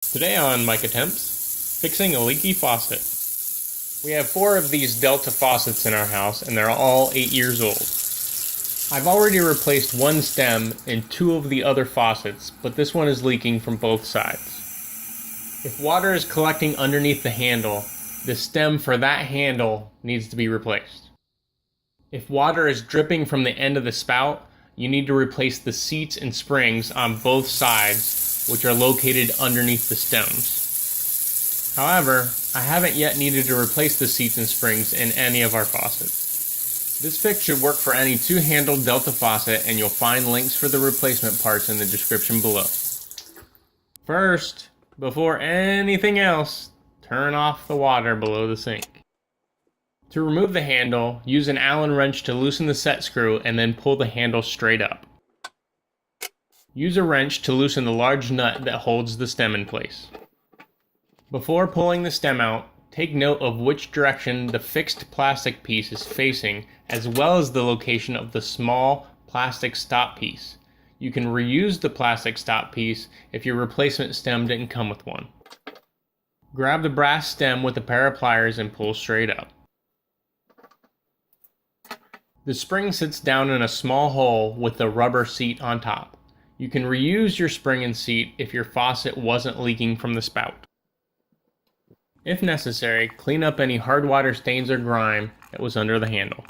Today on Mike Attempts, fixing a leaky faucet. We have 4 of these Delta faucets in our house and they're all 8 years old. I've already replaced one stem in 2 of the other faucets, but this one is leaking from both sides. If water is collecting underneath the handle, the stem for that handle needs to be replaced. If water is dripping from the end of the spout, you need to replace the seats and springs on both sides, which are located underneath the stems. However, I haven't yet needed to replace the seats and springs in any of our faucets. This fix should work for any 2-handled Delta faucet, and you'll find links for the replacement parts in the description below. First, before anything else, turn off the water below the sink. To remove the handle, use an Allen wrench to loosen the set screw and then pull the handle straight up. Use a wrench to loosen the large nut that holds the stem in place. Before pulling the stem out, take note of which direction the fixed plastic piece is facing, as well as the location of the small plastic stop piece. You can reuse the plastic stop piece if your replacement stem didn't come with one. Grab the brass stem with a pair of pliers and pull straight up. The spring sits down in a small hole with the rubber seat on top. You can reuse your spring and seat if your faucet wasn't leaking from the spout. If necessary, clean up any hard water stains or grime that was under the handle.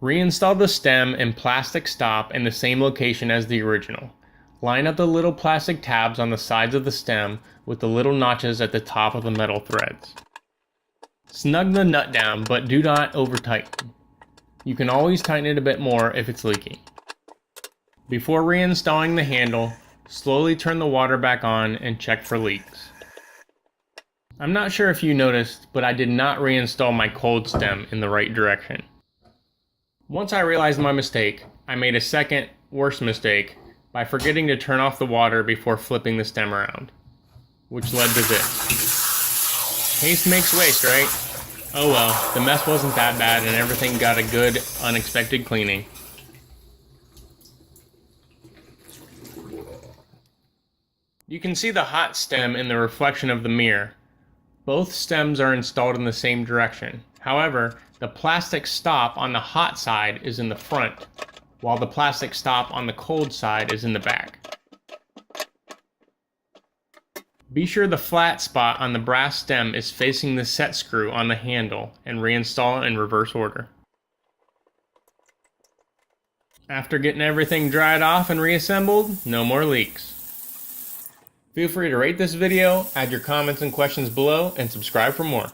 Reinstall the stem and plastic stop in the same location as the original. Line up the little plastic tabs on the sides of the stem with the little notches at the top of the metal threads. Snug the nut down, but do not over tighten. You can always tighten it a bit more if it's leaking. Before reinstalling the handle, slowly turn the water back on and check for leaks. I'm not sure if you noticed, but I did not reinstall my cold stem in the right direction. Once I realized my mistake, I made a second, worse mistake by forgetting to turn off the water before flipping the stem around, which led to this. Haste makes waste, right? Oh well, the mess wasn't that bad and everything got a good, unexpected cleaning. You can see the hot stem in the reflection of the mirror. Both stems are installed in the same direction. However, the plastic stop on the hot side is in the front, while the plastic stop on the cold side is in the back. Be sure the flat spot on the brass stem is facing the set screw on the handle and reinstall it in reverse order. After getting everything dried off and reassembled, no more leaks. Feel free to rate this video, add your comments and questions below, and subscribe for more.